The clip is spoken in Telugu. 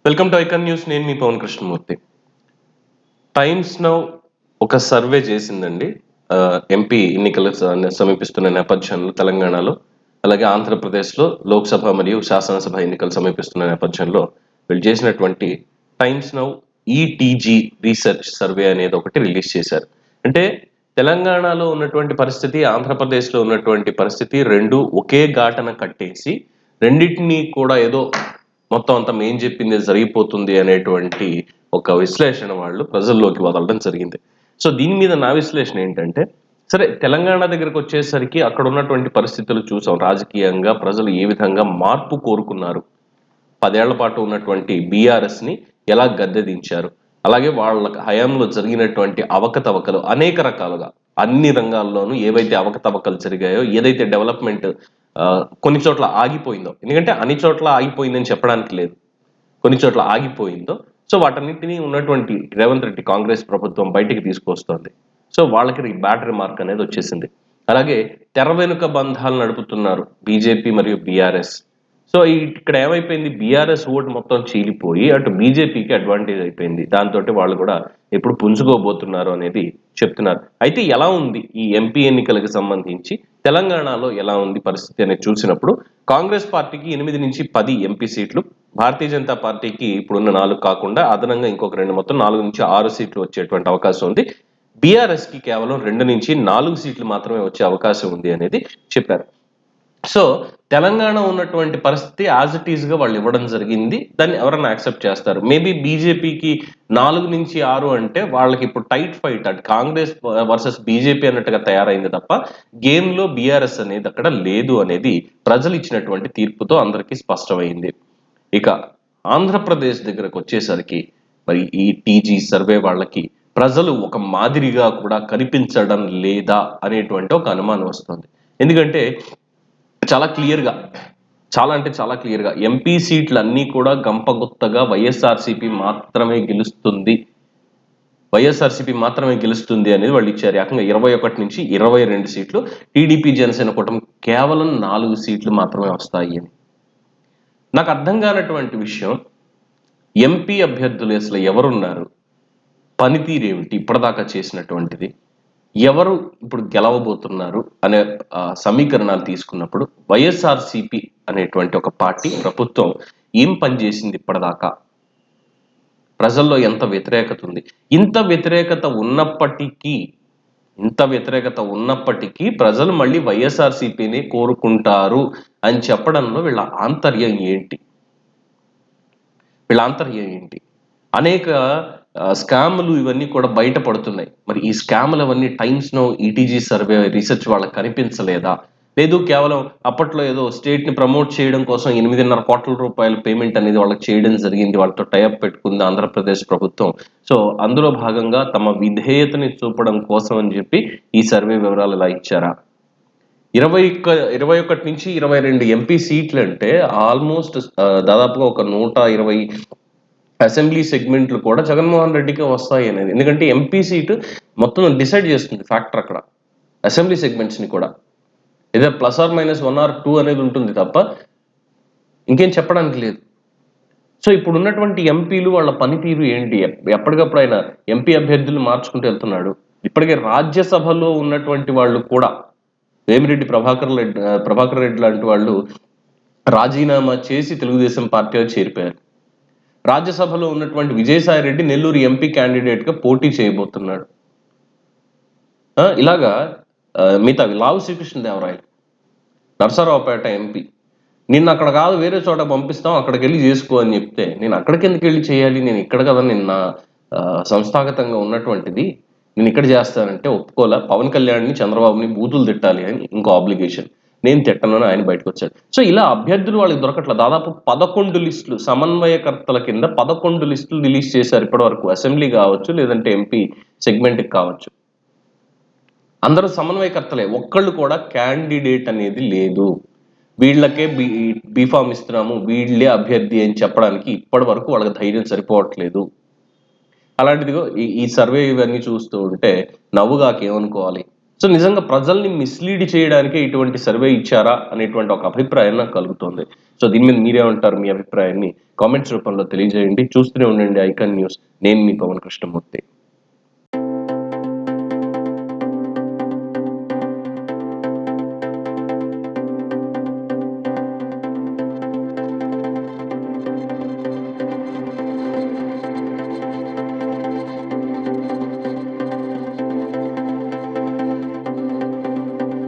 Welcome to icon news. నేను మీ పవన్ కృష్ణమూర్తి. టైమ్స్ నౌ ఒక సర్వే చేసిందండి. ఎంపీ ఎన్నికలు సమీపిస్తున్న నేపథ్యంలో తెలంగాణలో, అలాగే ఆంధ్రప్రదేశ్లో లోక్సభ మరియు శాసనసభ ఎన్నికలు సమీపిస్తున్న నేపథ్యంలో వీళ్ళు చేసినటువంటి times now ETG research survey అనేది ఒకటి రిలీజ్ చేశారు. అంటే తెలంగాణలో ఉన్నటువంటి పరిస్థితి, ఆంధ్రప్రదేశ్లో ఉన్నటువంటి పరిస్థితి రెండు ఒకే ఘాటన కట్టేసి రెండింటినీ కూడా ఏదో మొత్తం అంతా మేం చెప్పింది జరిగిపోతుంది అనేటువంటి ఒక విశ్లేషణ వాళ్ళు ప్రజల్లోకి వదలడం జరిగింది. సో దీని మీద నా విశ్లేషణ ఏంటంటే, సరే తెలంగాణ దగ్గరకు వచ్చేసరికి అక్కడ ఉన్నటువంటి పరిస్థితులు చూసాం. రాజకీయంగా ప్రజలు ఏ విధంగా మార్పు కోరుకున్నారు, 10 ఏళ్ల పాటు ఉన్నటువంటి బీఆర్ఎస్ ని ఎలా గద్దెదించారు, అలాగే వాళ్ళ హయాంలో జరిగినటువంటి అవకతవకలు అనేక రకాలుగా అన్ని రంగాల్లోనూ ఏవైతే అవకతవకలు జరిగాయో, ఏదైతే డెవలప్మెంట్ కొన్ని చోట్ల ఆగిపోయిందో, ఎందుకంటే అన్ని చోట్ల ఆగిపోయిందని చెప్పడానికి లేదు, కొన్ని చోట్ల ఆగిపోయిందో, సో వాటన్నిటినీ ఉన్నటువంటి రేవంత్ రెడ్డి కాంగ్రెస్ ప్రభుత్వం బయటికి తీసుకొస్తోంది. సో వాళ్ళకి బ్యాటరీ మార్క్ అనేది వచ్చేసింది. అలాగే తెర వెనుక బంధాలు నడుపుతున్నారు బీజేపీ మరియు బీఆర్ఎస్. సో ఇక్కడ ఏమైపోయింది, బీఆర్ఎస్ ఓటు మొత్తం చీలిపోయి అటు బీజేపీకి అడ్వాంటేజ్ అయిపోయింది. దాంతో వాళ్ళు కూడా ఎప్పుడు పుంజుకోబోతున్నారు అనేది చెప్తున్నారు. అయితే ఎలా ఉంది ఈ ఎంపీ ఎన్నికలకు సంబంధించి తెలంగాణలో ఎలా ఉంది పరిస్థితి అనేది చూసినప్పుడు, కాంగ్రెస్ పార్టీకి 8 నుంచి 10 ఎంపీ సీట్లు, భారతీయ జనతా పార్టీకి ఇప్పుడున్న 4 కాకుండా అదనంగా ఇంకొక 2, మొత్తం 4 నుంచి 6 సీట్లు వచ్చేటువంటి అవకాశం ఉంది. బీఆర్ఎస్ కి కేవలం 2 నుంచి 4 సీట్లు మాత్రమే వచ్చే అవకాశం ఉంది అనేది చెప్పారు. సో తెలంగాణ ఉన్నటువంటి పరిస్థితి యాజ్ ఇట్ ఈస్ గా వాళ్ళు ఇవ్వడం జరిగింది. దాన్ని ఎవరైనా యాక్సెప్ట్ చేస్తారు. మేబీ బీజేపీకి 4 నుంచి 6 అంటే వాళ్ళకి ఇప్పుడు టైట్ ఫైట్, అటు కాంగ్రెస్ వర్సెస్ బీజేపీ అన్నట్టుగా తయారైంది తప్ప గేమ్ లో బీఆర్ఎస్ అనేది అక్కడ లేదు అనేది ప్రజలు ఇచ్చినటువంటి తీర్పుతో అందరికీ స్పష్టమైంది. ఇక ఆంధ్రప్రదేశ్ దగ్గరకు వచ్చేసరికి మరి ఈ టీజీ సర్వే వాళ్ళకి ప్రజలు ఒక మాదిరిగా కూడా కనిపించడం లేదా అనేటువంటి ఒక అనుమానం వస్తుంది. ఎందుకంటే చాలా క్లియర్గా, చాలా అంటే చాలా క్లియర్గా ఎంపీ సీట్లు అన్నీ కూడా గంపగుత్తగా వైఎస్ఆర్సీపీ మాత్రమే గెలుస్తుంది, వైఎస్ఆర్సీపీ మాత్రమే గెలుస్తుంది అనేది వాళ్ళు ఇచ్చారు. ఏకంగా 21 నుంచి 22 సీట్లు, టీడీపీ జనసేన కూటమి కేవలం 4 సీట్లు మాత్రమే వస్తాయి అని. నాకు అర్థం కానటువంటి విషయం, ఎంపీ అభ్యర్థులు అసలు ఎవరున్నారు, పనితీరు ఏమిటి ఇప్పటిదాకా చేసినటువంటిది, ఎవరు ఇప్పుడు గెలవబోతున్నారు అనే సమీకరణాలు తీసుకున్నప్పుడు వైఎస్ఆర్సీపీ అనేటువంటి ఒక పార్టీ ప్రభుత్వం ఏం పనిచేసింది ఇప్పటిదాకా, ప్రజల్లో ఎంత వ్యతిరేకత ఉంది, ఇంత వ్యతిరేకత ఉన్నప్పటికీ ప్రజలు మళ్ళీ వైఎస్ఆర్సీపీని కోరుకుంటారు అని చెప్పడంలో వీళ్ళ ఆంతర్యం ఏంటి? అనేక స్కాములు ఇవన్నీ కూడా బయటపడుతున్నాయి. మరి ఈ స్కాములు అవన్నీ times now ETG survey research వాళ్ళకి కనిపించలేదా? లేదు కేవలం అప్పట్లో ఏదో స్టేట్ ని ప్రమోట్ చేయడం కోసం 8.5 కోట్ల రూపాయల పేమెంట్ అనేది వాళ్ళకి చేయడం జరిగింది, వాళ్ళతో టైఅప్ పెట్టుకుంది ఆంధ్రప్రదేశ్ ప్రభుత్వం. సో అందులో భాగంగా తమ విధేయతని చూపడం కోసం అని చెప్పి ఈ సర్వే వివరాలు ఇలా ఇచ్చారా? 21 నుంచి 22 ఎంపీ సీట్లు అంటే ఆల్మోస్ట్ దాదాపుగా ఒక 120 అసెంబ్లీ సెగ్మెంట్లు కూడా జగన్మోహన్ రెడ్డికి వస్తాయి అనేది. ఎందుకంటే ఎంపీ సీటు మొత్తం డిసైడ్ చేస్తుంది ఫ్యాక్టర్ అక్కడ, అసెంబ్లీ సెగ్మెంట్స్ ని కూడా ఏదో ప్లస్ ఆర్ మైనస్ 1 or 2 అనేది ఉంటుంది తప్ప ఇంకేం చెప్పడానికి లేదు. సో ఇప్పుడు ఉన్నటువంటి ఎంపీలు వాళ్ళ పనితీరు ఏంటి? ఎప్పటికప్పుడు ఆయన ఎంపీ అభ్యర్థులు మార్చుకుంటూ వెళ్తున్నాడు. ఇప్పటికే రాజ్యసభలో ఉన్నటువంటి వాళ్ళు కూడా వేమిరెడ్డి ప్రభాకర్ రెడ్డి లాంటి వాళ్ళు రాజీనామా చేసి తెలుగుదేశం పార్టీలో చేరిపోయారు. రాజ్యసభలో ఉన్నటువంటి విజయసాయి రెడ్డి నెల్లూరు ఎంపీ క్యాండిడేట్ గా పోటీ చేయబోతున్నాడు. ఇలాగా మిగతా లావు శ్రీకృష్ణదేవరాయలు నరసరావుపేట ఎంపీ, నిన్న అక్కడ కాదు వేరే చోట పంపిస్తాం, అక్కడికి వెళ్ళి చేసుకో అని చెప్తే నేను అక్కడికి ఎందుకు వెళ్ళి చేయాలి, నేను ఇక్కడ కదా నిన్న సంస్థాగతంగా ఉన్నటువంటిది, నేను ఇక్కడ చేస్తానంటే ఒప్పుకోలే. పవన్ కళ్యాణ్ని చంద్రబాబుని బూతులు తిట్టాలి అని ఇంకో ఆబ్లిగేషన్, నేను తిట్టనని ఆయన బయటకు వచ్చాడు. సో ఇలా అభ్యర్థులు వాళ్ళకి దొరకట్ల. దాదాపు 11 లిస్టులు, సమన్వయకర్తల కింద 11 లిస్టులు రిలీజ్ చేశారు ఇప్పటి వరకు, అసెంబ్లీ కావచ్చు లేదంటే ఎంపీ సెగ్మెంట్కి కావచ్చు. అందరూ సమన్వయకర్తలే, ఒక్కళ్ళు కూడా క్యాండిడేట్ అనేది లేదు. వీళ్ళకే బీఫామ్ ఇస్తున్నాము, వీళ్ళే అభ్యర్థి అని చెప్పడానికి ఇప్పటి వరకు వాళ్ళకి ధైర్యం సరిపోవట్లేదు. అలాంటిదిగో ఈ సర్వే ఇవన్నీ చూస్తూ ఉంటే నవ్వుగాకేమనుకోవాలి, సో నిజంగా ప్రజల్ని మిస్లీడ్ చేయడానికే ఇటువంటి సర్వే ఇచ్చారా అనేటువంటి ఒక అభిప్రాయం నాకు కలుగుతుంది. సో దీని మీద మీరేమంటారు? మీ అభిప్రాయాన్ని కామెంట్స్ రూపంలో తెలియజేయండి. చూస్తూనే ఉండండి ఐకాన్ న్యూస్. నేను మీ పవన్ కృష్ణమూర్తి.